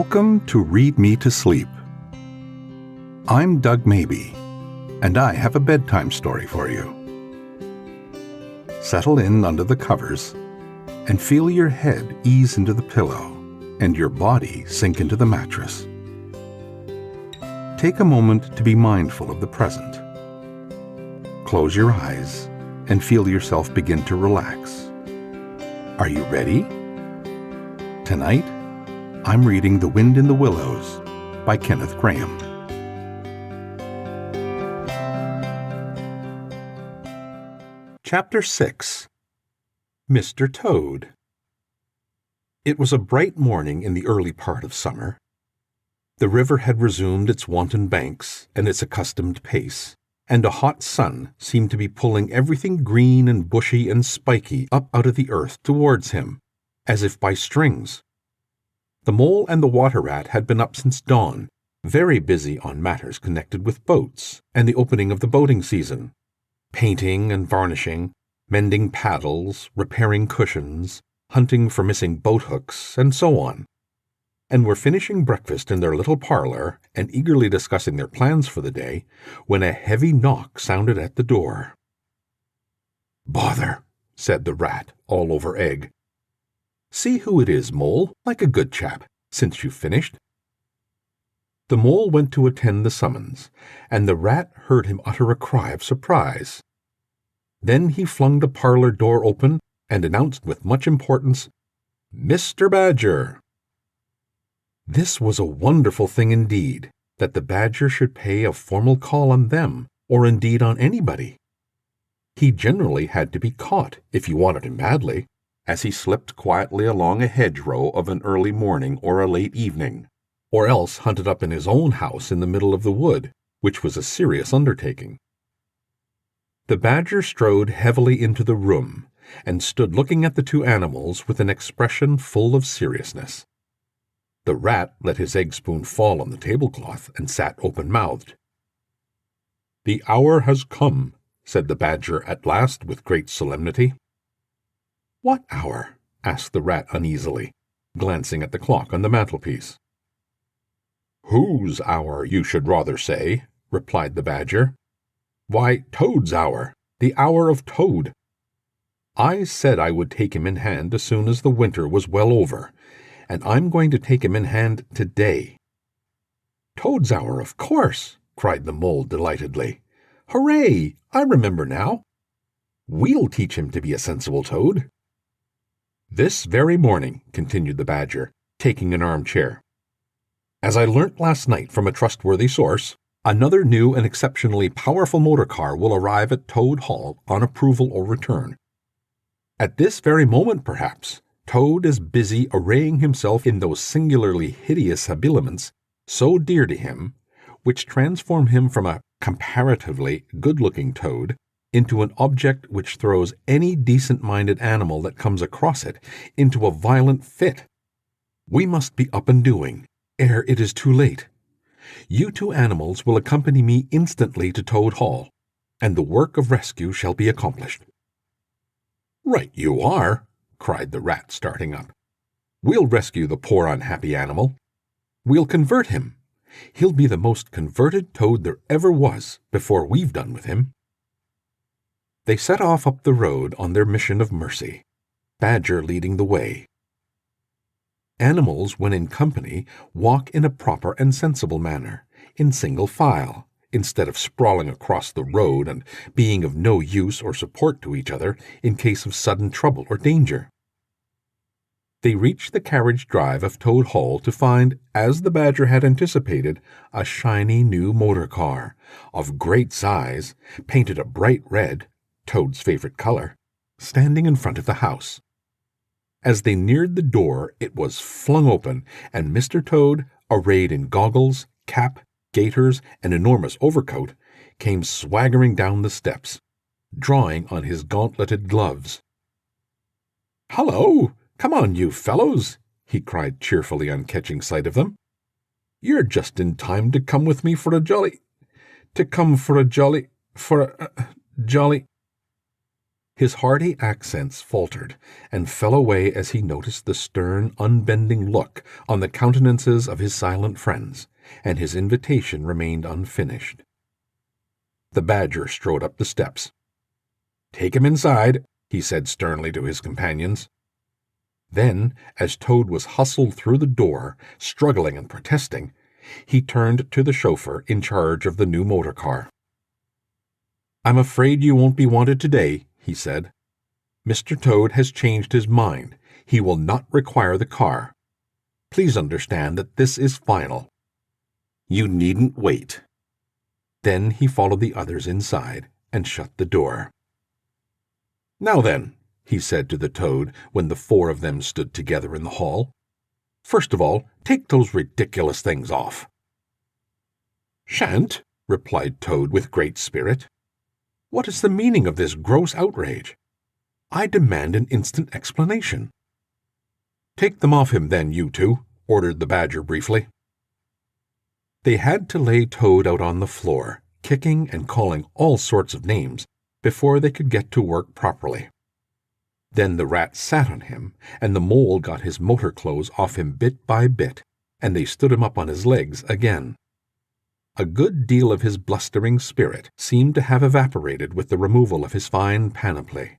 Welcome to Read Me to Sleep. I'm Doug Mabey, and I have a bedtime story for you. Settle in under the covers and feel your head ease into the pillow and your body sink into the mattress. Take a moment to be mindful of the present. Close your eyes and feel yourself begin to relax. Are you ready? Tonight, I'm reading The Wind in the Willows by Kenneth Grahame. Chapter 6. Mr. Toad. It was a bright morning in the early part of summer. The river had resumed its wonted banks and its accustomed pace, and a hot sun seemed to be pulling everything green and bushy and spiky up out of the earth towards him, as if by strings. The mole and the water rat had been up since dawn, very busy on matters connected with boats and the opening of the boating season, painting and varnishing, mending paddles, repairing cushions, hunting for missing boat hooks, and so on, and were finishing breakfast in their little parlor and eagerly discussing their plans for the day, when a heavy knock sounded at the door. "Bother," said the rat, all over egg. "See who it is, Mole, like a good chap, since you've finished." The mole went to attend the summons, and the rat heard him utter a cry of surprise. Then he flung the parlor door open and announced with much importance, "Mr. Badger." This was a wonderful thing indeed, that the badger should pay a formal call on them, or indeed on anybody. He generally had to be caught, if you wanted him badly, as he slipped quietly along a hedgerow of an early morning or a late evening, or else hunted up in his own house in the middle of the wood, which was a serious undertaking. The badger strode heavily into the room, and stood looking at the two animals with an expression full of seriousness. The rat let his egg spoon fall on the tablecloth and sat open-mouthed. "The hour has come," said the badger at last with great solemnity. "What hour?" asked the rat uneasily, glancing at the clock on the mantelpiece. "Whose hour, you should rather say," replied the badger. "Why, Toad's hour, the hour of Toad. I said I would take him in hand as soon as the winter was well over, and I'm going to take him in hand today." "Toad's hour, of course," cried the mole delightedly. "Hooray! I remember now. We'll teach him to be a sensible toad." "This very morning," continued the badger, taking an armchair. "As I learnt last night from a trustworthy source, another new and exceptionally powerful motor car will arrive at Toad Hall on approval or return. At this very moment, perhaps, Toad is busy arraying himself in those singularly hideous habiliments so dear to him, which transform him from a comparatively good-looking toad into an object which throws any decent-minded animal that comes across it into a violent fit. We must be up and doing, ere it is too late. You two animals will accompany me instantly to Toad Hall, and the work of rescue shall be accomplished." "Right you are," cried the rat, starting up. "We'll rescue the poor unhappy animal. We'll convert him. He'll be the most converted toad there ever was before we've done with him." They set off up the road on their mission of mercy, Badger leading the way. Animals, when in company, walk in a proper and sensible manner, in single file, instead of sprawling across the road and being of no use or support to each other in case of sudden trouble or danger. They reached the carriage drive of Toad Hall to find, as the badger had anticipated, a shiny new motor car, of great size, painted a bright red, Toad's favorite color, standing in front of the house. As they neared the door, it was flung open, and Mr. Toad, arrayed in goggles, cap, gaiters, and enormous overcoat, came swaggering down the steps, drawing on his gauntleted gloves. "Hullo! Come on, you fellows!" he cried cheerfully on catching sight of them. "You're just in time to come with me for a jolly... His hearty accents faltered and fell away as he noticed the stern, unbending look on the countenances of his silent friends, and his invitation remained unfinished. The badger strode up the steps. "Take him inside," he said sternly to his companions. Then, as Toad was hustled through the door, struggling and protesting, he turned to the chauffeur in charge of the new motor car. "I'm afraid you won't be wanted today," he said. "Mr. Toad has changed his mind. He will not require the car. Please understand that this is final. You needn't wait." Then he followed the others inside and shut the door. "Now then," he said to the Toad when the four of them stood together in the hall, "first of all, take those ridiculous things off." "Shan't," replied Toad with great spirit. "What is the meaning of this gross outrage? I demand an instant explanation." "Take them off him, then, you two," ordered the badger briefly. They had to lay Toad out on the floor, kicking and calling all sorts of names, before they could get to work properly. Then the rat sat on him, and the mole got his motor clothes off him bit by bit, and they stood him up on his legs again. A good deal of his blustering spirit seemed to have evaporated with the removal of his fine panoply.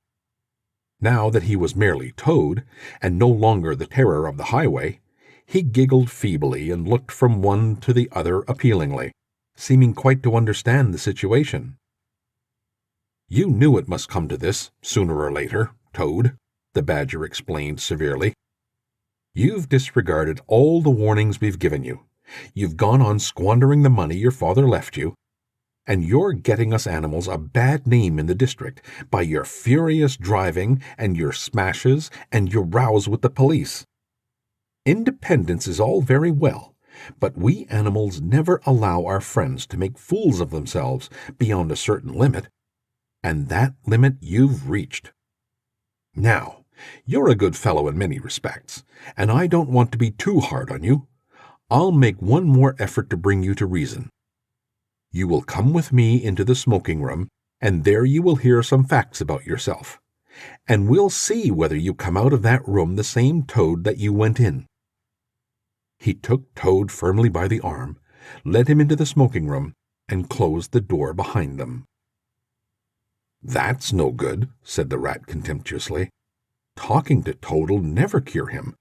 Now that he was merely Toad, and no longer the terror of the highway, he giggled feebly and looked from one to the other appealingly, seeming quite to understand the situation. "You knew it must come to this, sooner or later, Toad," the badger explained severely. "You've disregarded all the warnings we've given you. You've gone on squandering the money your father left you, and you're getting us animals a bad name in the district by your furious driving and your smashes and your rows with the police. Independence is all very well, but we animals never allow our friends to make fools of themselves beyond a certain limit, and that limit you've reached. Now, you're a good fellow in many respects, and I don't want to be too hard on you. I'll make one more effort to bring you to reason. You will come with me into the smoking room, and there you will hear some facts about yourself, and we'll see whether you come out of that room the same Toad that you went in." He took Toad firmly by the arm, led him into the smoking room, and closed the door behind them. "That's no good," said the rat contemptuously. "Talking to Toad'll never cure him.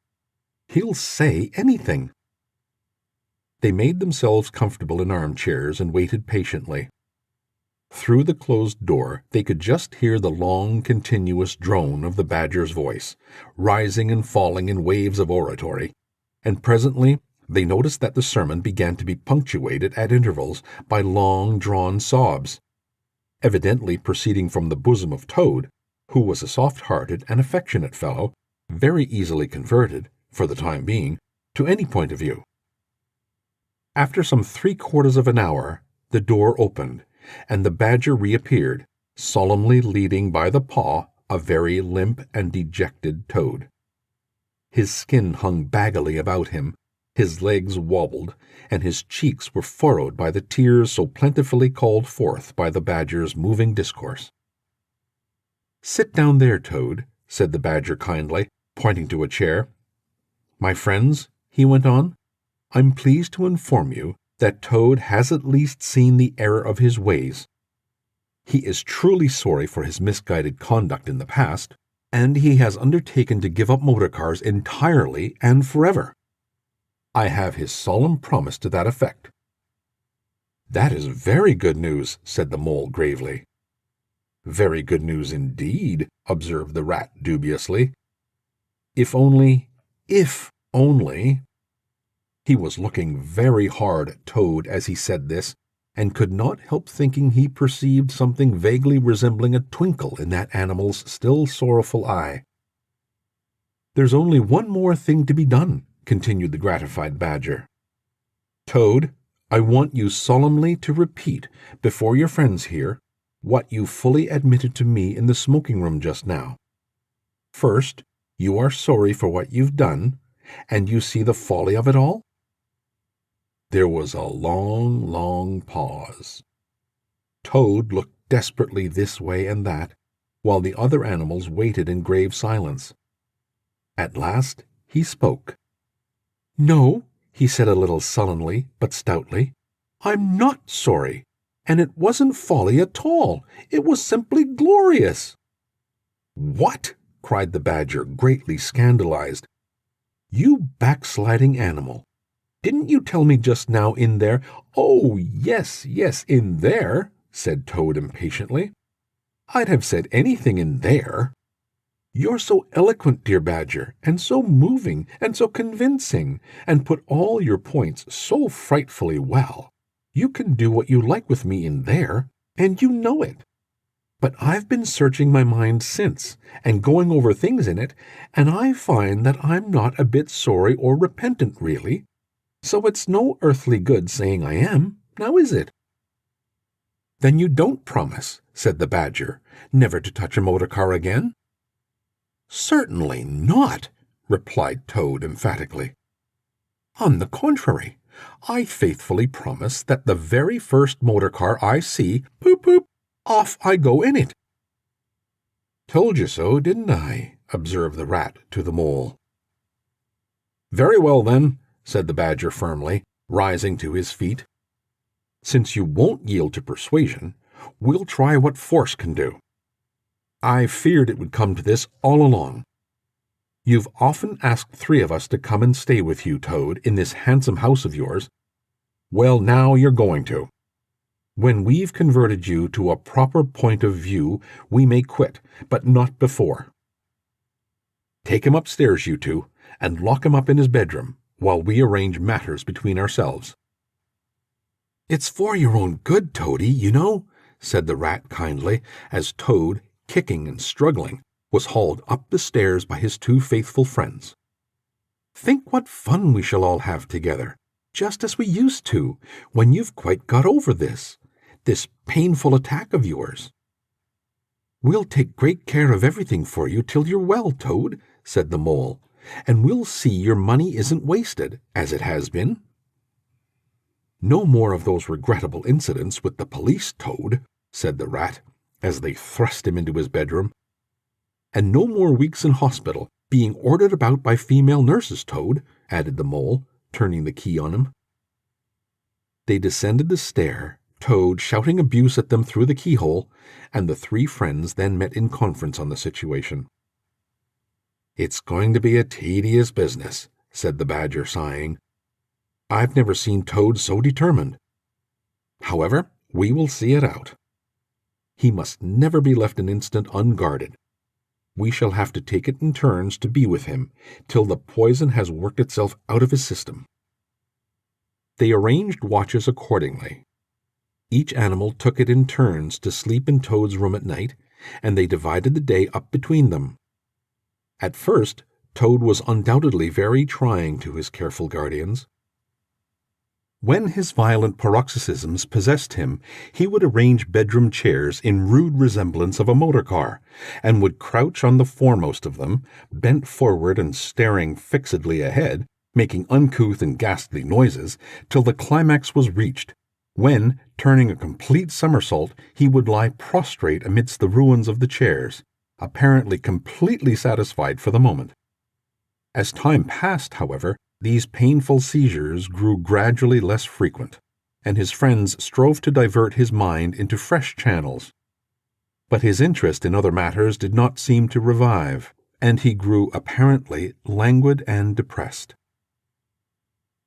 He'll say anything." They made themselves comfortable in armchairs and waited patiently. Through the closed door they could just hear the long, continuous drone of the badger's voice, rising and falling in waves of oratory, and presently they noticed that the sermon began to be punctuated at intervals by long-drawn sobs, evidently proceeding from the bosom of Toad, who was a soft-hearted and affectionate fellow, very easily converted, for the time being, to any point of view. After some 3/4 of an hour, the door opened, and the badger reappeared, solemnly leading by the paw a very limp and dejected Toad. His skin hung baggily about him, his legs wobbled, and his cheeks were furrowed by the tears so plentifully called forth by the badger's moving discourse. "Sit down there, Toad," said the badger kindly, pointing to a chair. "My friends," he went on, "I'm pleased to inform you that Toad has at least seen the error of his ways. He is truly sorry for his misguided conduct in the past, and he has undertaken to give up motor cars entirely and forever. I have his solemn promise to that effect." "That is very good news," said the mole gravely. "Very good news indeed," observed the rat dubiously. If only. He was looking very hard at Toad as he said this, and could not help thinking he perceived something vaguely resembling a twinkle in that animal's still sorrowful eye. "There's only one more thing to be done," continued the gratified badger. "Toad, I want you solemnly to repeat, before your friends here, what you fully admitted to me in the smoking room just now. First, you are sorry for what you've done, and you see the folly of it all?" There was a long, long pause. Toad looked desperately this way and that, while the other animals waited in grave silence. At last he spoke. "No," he said a little sullenly but stoutly, "I'm not sorry, and it wasn't folly at all. It was simply glorious." "What?" cried the badger, greatly scandalized. "You backsliding animal! Didn't you tell me just now in there—" "Oh, yes, yes, in there," said Toad impatiently. "I'd have said anything in there. You're so eloquent, dear badger, and so moving, and so convincing, and put all your points so frightfully well. You can do what you like with me in there, and you know it. But I've been searching my mind since, and going over things in it, and I find that I'm not a bit sorry or repentant, really. So it's no earthly good saying I am, now is it?" "Then you don't promise," said the badger, "never to touch a motor car again?" "Certainly not," replied Toad emphatically. "On the contrary, I faithfully promise that the very first motor car I see, poop poop, off I go in it." "Told you so, didn't I?" observed the rat to the mole. "Very well, then," said the badger firmly, rising to his feet. "Since you won't yield to persuasion, we'll try what force can do. I feared it would come to this all along. You've often asked 3 of us to come and stay with you, Toad, in this handsome house of yours. Well, now you're going to. When we've converted you to a proper point of view, we may quit, but not before. Take him upstairs, you 2, and lock him up in his bedroom, while we arrange matters between ourselves." "It's for your own good, Toady, you know," said the rat kindly, as Toad, kicking and struggling, was hauled up the stairs by his 2 faithful friends. "Think what fun we shall all have together, just as we used to, when you've quite got over this painful attack of yours." "We'll take great care of everything for you till you're well, Toad," said the mole, "and we'll see your money isn't wasted, as it has been." "No more of those regrettable incidents with the police, Toad," said the rat, as they thrust him into his bedroom. "And no more weeks in hospital, being ordered about by female nurses, Toad," added the mole, turning the key on him. They descended the stair, Toad shouting abuse at them through the keyhole, and the 3 friends then met in conference on the situation. "It's going to be a tedious business," said the badger, sighing. "I've never seen Toad so determined. However, we will see it out. He must never be left an instant unguarded. We shall have to take it in turns to be with him, till the poison has worked itself out of his system." They arranged watches accordingly. Each animal took it in turns to sleep in Toad's room at night, and they divided the day up between them. At first, Toad was undoubtedly very trying to his careful guardians. When his violent paroxysms possessed him, he would arrange bedroom chairs in rude resemblance of a motor car, and would crouch on the foremost of them, bent forward and staring fixedly ahead, making uncouth and ghastly noises, till the climax was reached, when, turning a complete somersault, he would lie prostrate amidst the ruins of the chairs, apparently completely satisfied for the moment. As time passed, however, these painful seizures grew gradually less frequent, and his friends strove to divert his mind into fresh channels. But his interest in other matters did not seem to revive, and he grew apparently languid and depressed.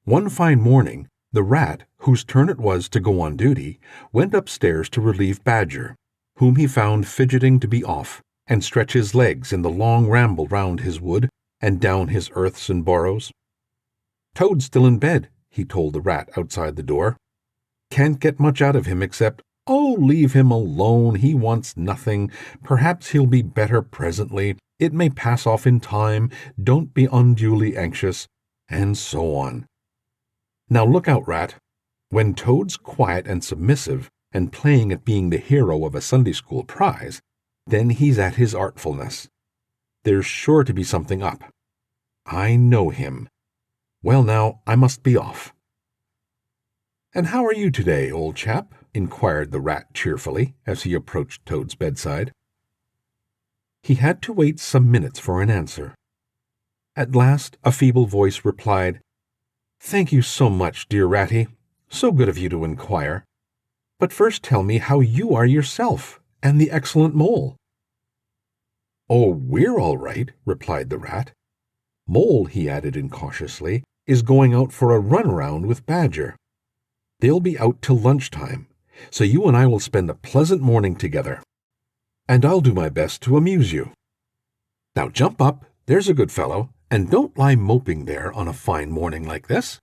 One fine morning, the rat, whose turn it was to go on duty, went upstairs to relieve Badger, whom he found fidgeting to be off, and stretch his legs in the long ramble round his wood and down his earths and burrows. "Toad's still in bed," he told the rat outside the door. "Can't get much out of him except, 'Oh, leave him alone, he wants nothing, perhaps he'll be better presently, it may pass off in time, don't be unduly anxious,' and so on. Now look out, rat. When Toad's quiet and submissive, and playing at being the hero of a Sunday school prize, then he's at his artfulness. There's sure to be something up. I know him. Well, now, I must be off." "And how are you today, old chap?" inquired the rat cheerfully, as he approached Toad's bedside. He had to wait some minutes for an answer. At last a feeble voice replied, "Thank you so much, dear Ratty. So good of you to inquire. But first tell me how you are yourself, and the excellent Mole." "Oh, we're all right," replied the Rat. "Mole," he added incautiously, "is going out for a run-around with Badger. They'll be out till lunchtime, so you and I will spend a pleasant morning together. And I'll do my best to amuse you. Now jump up, there's a good fellow, and don't lie moping there on a fine morning like this."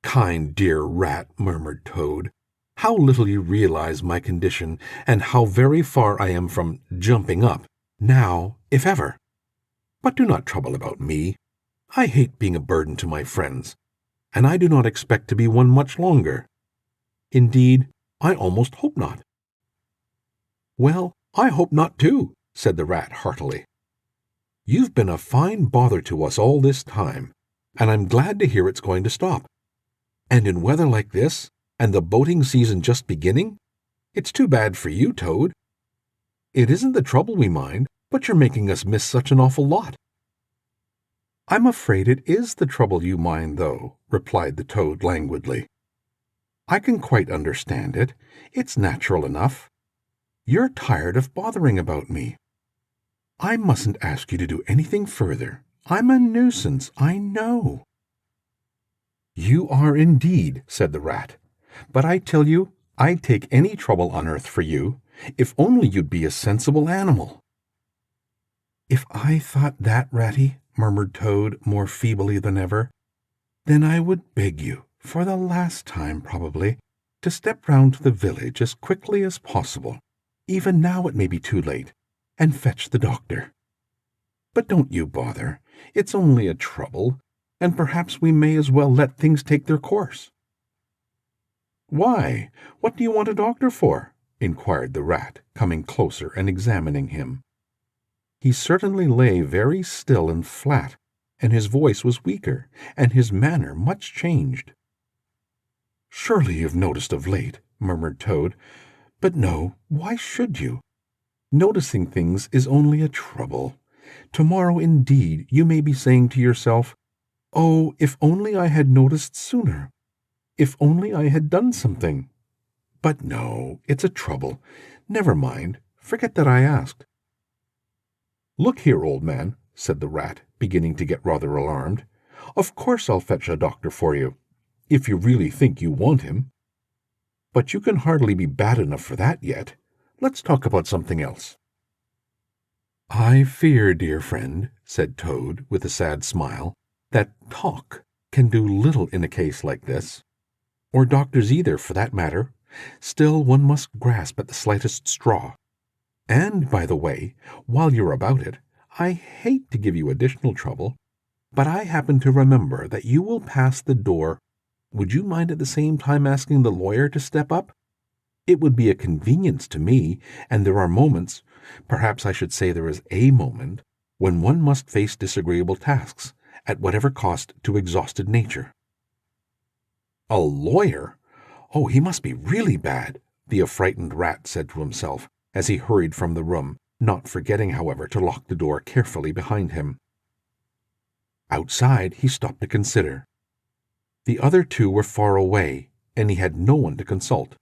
"Kind dear Rat," murmured Toad, "how little you realize my condition, and how very far I am from jumping up, now, if ever. But do not trouble about me. I hate being a burden to my friends, and I do not expect to be one much longer. Indeed, I almost hope not." "Well, I hope not too," said the Rat heartily. "You've been a fine bother to us all this time, and I'm glad to hear it's going to stop. And in weather like this, and the boating season just beginning, it's too bad for you, Toad. It isn't the trouble we mind, but you're making us miss such an awful lot." "I'm afraid it is the trouble you mind, though," replied the Toad languidly. "I can quite understand it. It's natural enough. You're tired of bothering about me. I mustn't ask you to do anything further. I'm a nuisance, I know." "You are indeed," said the Rat. "But I tell you, I'd take any trouble on earth for you, if only you'd be a sensible animal." "If I thought that, Ratty," murmured Toad more feebly than ever, "then I would beg you, for the last time probably, to step round to the village as quickly as possible, even now it may be too late, and fetch the doctor. But don't you bother. It's only a trouble, and perhaps we may as well let things take their course." "Why, what do you want a doctor for?" inquired the Rat, coming closer and examining him. He certainly lay very still and flat, and his voice was weaker, and his manner much changed. "Surely you've noticed of late," murmured Toad. "But no, why should you? Noticing things is only a trouble. Tomorrow, indeed, you may be saying to yourself, 'Oh, if only I had noticed sooner! If only I had done something!' But no, it's a trouble. Never mind, forget that I asked." "Look here, old man," said the Rat, beginning to get rather alarmed. "Of course I'll fetch a doctor for you, if you really think you want him. But you can hardly be bad enough for that yet. Let's talk about something else." "I fear, dear friend," said Toad, with a sad smile, "that talk can do little in a case like this. Or doctors either, for that matter. Still, one must grasp at the slightest straw. And, by the way, while you're about it, I hate to give you additional trouble, but I happen to remember that you will pass the door. Would you mind at the same time asking the lawyer to step up? It would be a convenience to me, and there are moments, perhaps I should say there is a moment, when one must face disagreeable tasks, at whatever cost to exhausted nature." "A lawyer? Oh, he must be really bad," the affrighted Rat said to himself, as he hurried from the room, not forgetting, however, to lock the door carefully behind him. Outside, he stopped to consider. The other two were far away, and he had no one to consult.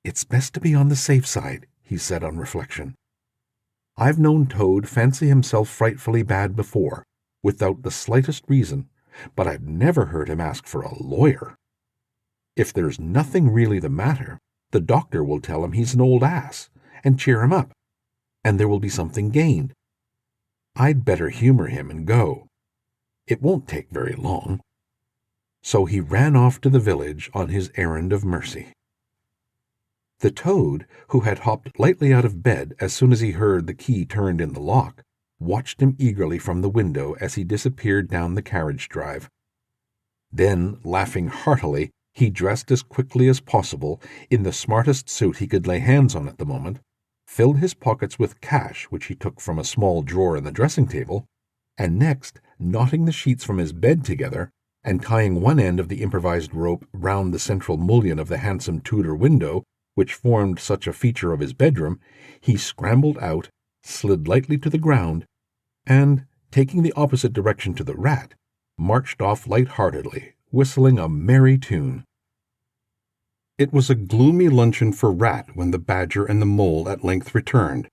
"It's best to be on the safe side," he said on reflection. "I've known Toad fancy himself frightfully bad before, without the slightest reason, but I've never heard him ask for a lawyer. If there's nothing really the matter, the doctor will tell him he's an old ass, and cheer him up, and there will be something gained. I'd better humor him and go. It won't take very long." So he ran off to the village on his errand of mercy. The Toad, who had hopped lightly out of bed as soon as he heard the key turned in the lock, watched him eagerly from the window as he disappeared down the carriage drive. Then, laughing heartily, he dressed as quickly as possible in the smartest suit he could lay hands on at the moment, filled his pockets with cash which he took from a small drawer in the dressing-table, and next, knotting the sheets from his bed together, and tying one end of the improvised rope round the central mullion of the handsome Tudor window, which formed such a feature of his bedroom, he scrambled out, slid lightly to the ground, and, taking the opposite direction to the rat, marched off light-heartedly, whistling a merry tune. It was a gloomy luncheon for Rat when the Badger and the Mole at length returned,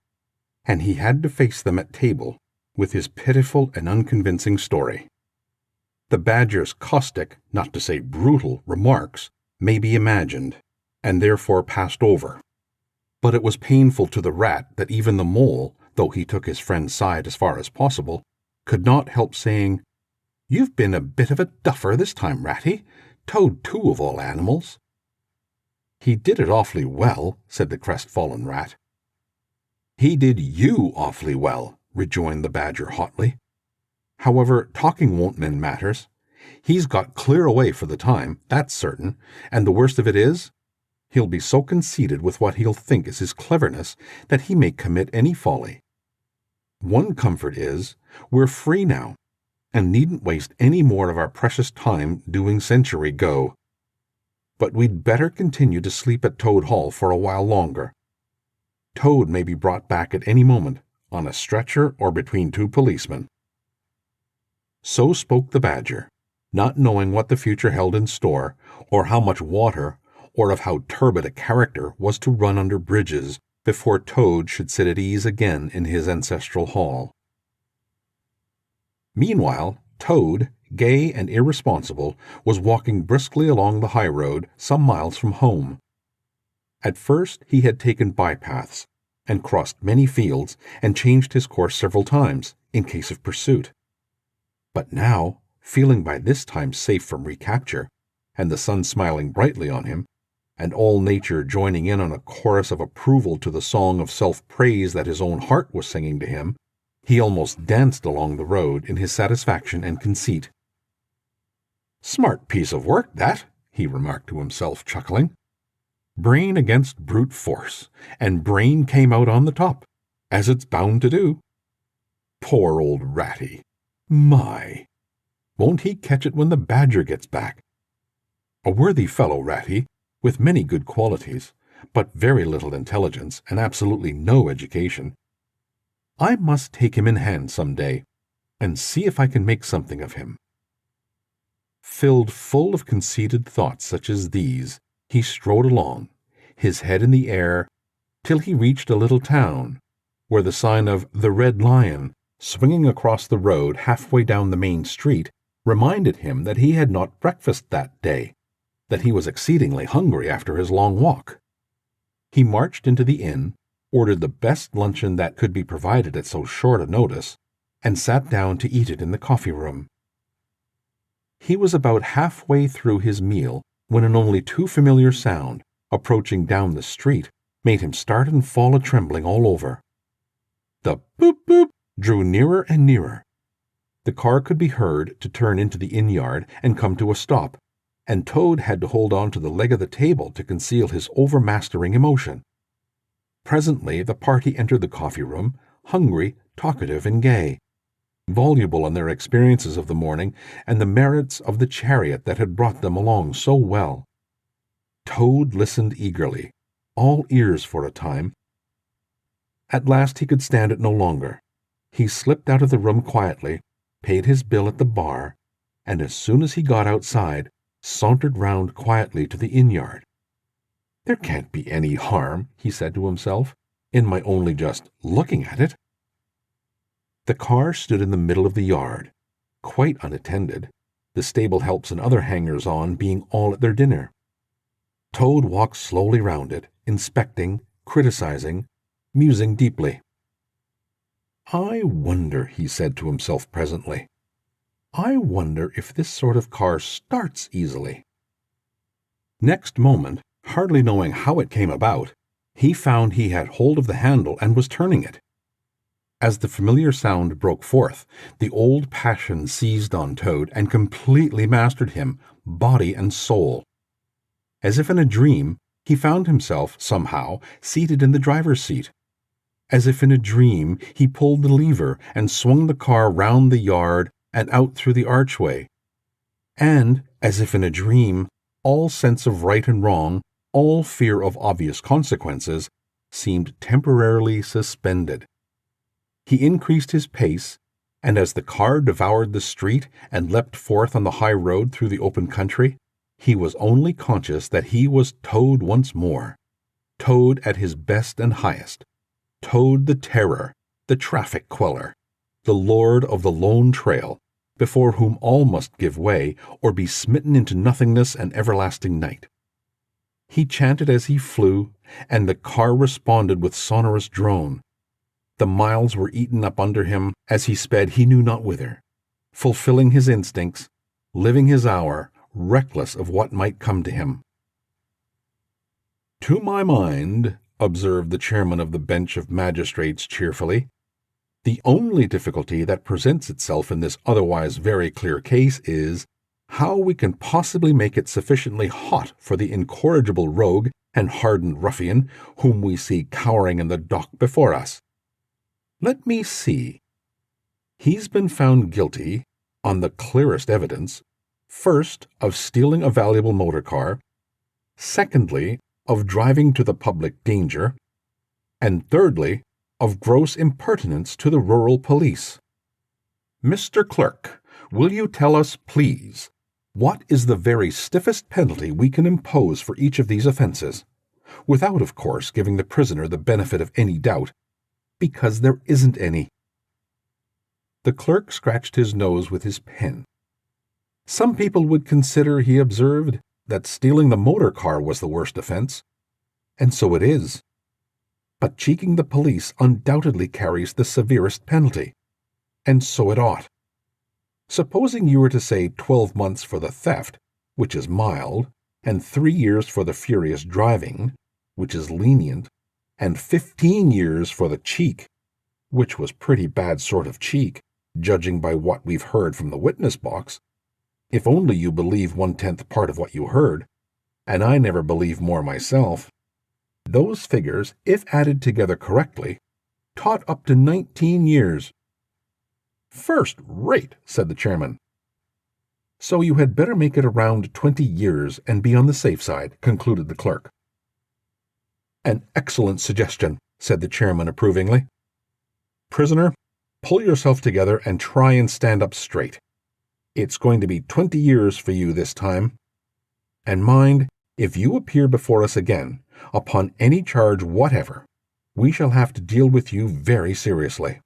and he had to face them at table with his pitiful and unconvincing story. The Badger's caustic, not to say brutal, remarks may be imagined, and therefore passed over. But it was painful to the Rat that even the Mole, though he took his friend's side as far as possible, could not help saying, "You've been a bit of a duffer this time, Ratty. Toad, too, of all animals." "He did it awfully well," said the crestfallen Rat. "He did you awfully well," rejoined the Badger hotly. "However, talking won't mend matters. He's got clear away for the time, that's certain, and the worst of it is, he'll be so conceited with what he'll think is his cleverness that he may commit any folly. One comfort is, we're free now, and needn't waste any more of our precious time doing century go. But we'd better continue to sleep at Toad Hall for a while longer. Toad may be brought back at any moment, on a stretcher or between two policemen." So spoke the Badger, not knowing what the future held in store, or how much water, or of how turbid a character was to run under bridges before Toad should sit at ease again in his ancestral hall. Meanwhile, Toad, gay and irresponsible, was walking briskly along the high road some miles from home. At first he had taken bypaths, and crossed many fields, and changed his course several times, in case of pursuit. But now, feeling by this time safe from recapture, and the sun smiling brightly on him, and all nature joining in on a chorus of approval to the song of self-praise that his own heart was singing to him, he almost danced along the road in his satisfaction and conceit. "Smart piece of work, that," he remarked to himself, chuckling. "Brain against brute force, and brain came out on the top, as it's bound to do. Poor old Ratty! My! Won't he catch it when the Badger gets back? A worthy fellow, Ratty, with many good qualities, but very little intelligence and absolutely no education. I must take him in hand some day, and see if I can make something of him." Filled full of conceited thoughts such as these, he strode along, his head in the air, till he reached a little town, where the sign of "The Red Lion," swinging across the road halfway down the main street, reminded him that he had not breakfasted that day, that he was exceedingly hungry after his long walk. He marched into the inn, ordered the best luncheon that could be provided at so short a notice, and sat down to eat it in the coffee-room. He was about halfway through his meal when an only too familiar sound, approaching down the street, made him start and fall a-trembling all over. The boop-boop drew nearer and nearer. The car could be heard to turn into the inn-yard and come to a stop, and Toad had to hold on to the leg of the table to conceal his overmastering emotion. Presently the party entered the coffee-room, hungry, talkative, and gay, voluble on their experiences of the morning and the merits of the chariot that had brought them along so well. Toad listened eagerly, all ears for a time. At last he could stand it no longer. He slipped out of the room quietly, paid his bill at the bar, and as soon as he got outside, sauntered round quietly to the inn-yard. "There can't be any harm," he said to himself, "in my only just looking at it." The car stood in the middle of the yard, quite unattended, the stable helps and other hangers-on being all at their dinner. Toad walked slowly round it, inspecting, criticizing, musing deeply. "I wonder," he said to himself presently, "I wonder if this sort of car starts easily." Next moment, hardly knowing how it came about, he found he had hold of the handle and was turning it. As the familiar sound broke forth, the old passion seized on Toad and completely mastered him, body and soul. As if in a dream, he found himself, somehow, seated in the driver's seat. As if in a dream, he pulled the lever and swung the car round the yard and out through the archway. And, as if in a dream, all sense of right and wrong, all fear of obvious consequences seemed temporarily suspended. He increased his pace, and as the car devoured the street and leapt forth on the high road through the open country, he was only conscious that he was Toad once more. Toad at his best and highest. Toad the terror, the traffic queller, the lord of the lone trail, before whom all must give way or be smitten into nothingness and everlasting night. He chanted as he flew, and the car responded with sonorous drone. The miles were eaten up under him as he sped he knew not whither, fulfilling his instincts, living his hour, reckless of what might come to him. "To my mind," observed the chairman of the bench of magistrates cheerfully, "the only difficulty that presents itself in this otherwise very clear case is how we can possibly make it sufficiently hot for the incorrigible rogue and hardened ruffian whom we see cowering in the dock before us. Let me see. He's been found guilty, on the clearest evidence, first, of stealing a valuable motor car, secondly, of driving to the public danger, and thirdly, of gross impertinence to the rural police. Mr. Clerk, will you tell us, please, what is the very stiffest penalty we can impose for each of these offenses, without, of course, giving the prisoner the benefit of any doubt, because there isn't any?" The clerk scratched his nose with his pen. "Some people would consider," he observed, "that stealing the motor car was the worst offense, and so it is. But cheeking the police undoubtedly carries the severest penalty, and so it ought. Supposing you were to say 12 months for the theft, which is mild, and 3 years for the furious driving, which is lenient, and 15 years for the cheek, which was pretty bad sort of cheek, judging by what we've heard from the witness box, if only you believe 1/10 part of what you heard, and I never believe more myself. Those figures, if added together correctly, taught up to 19 years. "First rate," said the chairman. "So you had better make it around 20 years and be on the safe side," concluded the clerk. "An excellent suggestion," said the chairman approvingly. "Prisoner, pull yourself together and try and stand up straight. It's going to be 20 years for you this time. And mind, if you appear before us again, upon any charge whatever, we shall have to deal with you very seriously."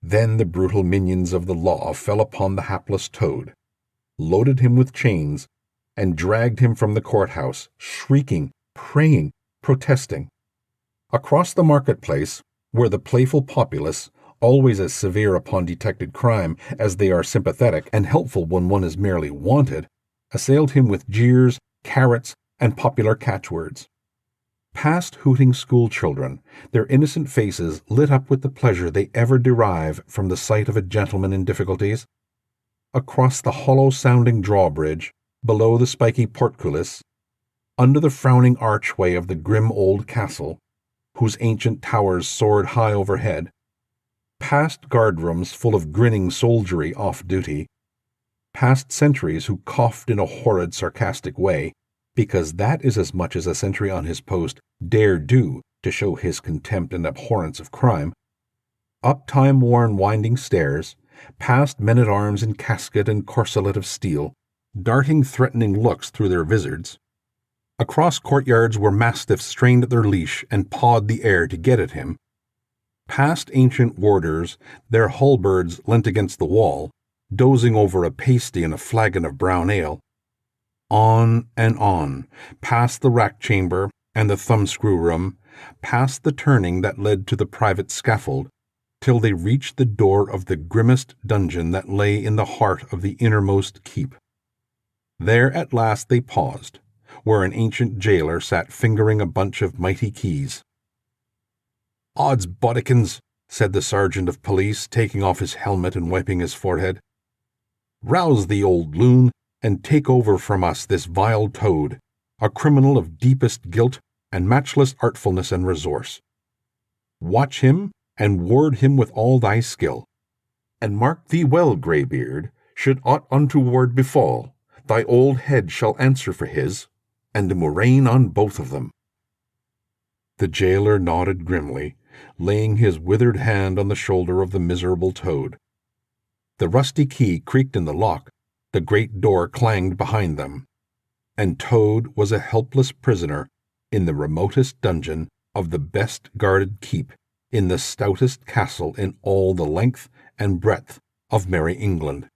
Then the brutal minions of the law fell upon the hapless Toad, loaded him with chains, and dragged him from the courthouse, shrieking, praying, protesting. Across the marketplace, where the playful populace, always as severe upon detected crime as they are sympathetic and helpful when one is merely wanted, assailed him with jeers, carrots, and popular catchwords. Past hooting school children, their innocent faces lit up with the pleasure they ever derive from the sight of a gentleman in difficulties. Across the hollow-sounding drawbridge, below the spiky portcullis, under the frowning archway of the grim old castle, whose ancient towers soared high overhead, past guardrooms full of grinning soldiery off duty, past sentries who coughed in a horrid sarcastic way, because that is as much as a sentry on his post dare do to show his contempt and abhorrence of crime, up time-worn winding stairs, past men-at-arms in casket and corselet of steel, darting threatening looks through their vizards, across courtyards where mastiffs strained at their leash and pawed the air to get at him, past ancient warders, their halberds leant against the wall, dozing over a pasty and a flagon of brown ale, on and on, past the rack-chamber and the thumbscrew room, past the turning that led to the private scaffold, till they reached the door of the grimmest dungeon that lay in the heart of the innermost keep. There at last they paused, where an ancient jailer sat fingering a bunch of mighty keys. "Odds bodikins," said the sergeant of police, taking off his helmet and wiping his forehead. "Rouse the old loon, and take over from us this vile Toad, a criminal of deepest guilt and matchless artfulness and resource. Watch him, and ward him with all thy skill. And mark thee well, greybeard, should aught untoward befall, thy old head shall answer for his, and a murrain on both of them." The jailer nodded grimly, laying his withered hand on the shoulder of the miserable Toad. The rusty key creaked in the lock, the great door clanged behind them, and Toad was a helpless prisoner in the remotest dungeon of the best guarded keep in the stoutest castle in all the length and breadth of merry England.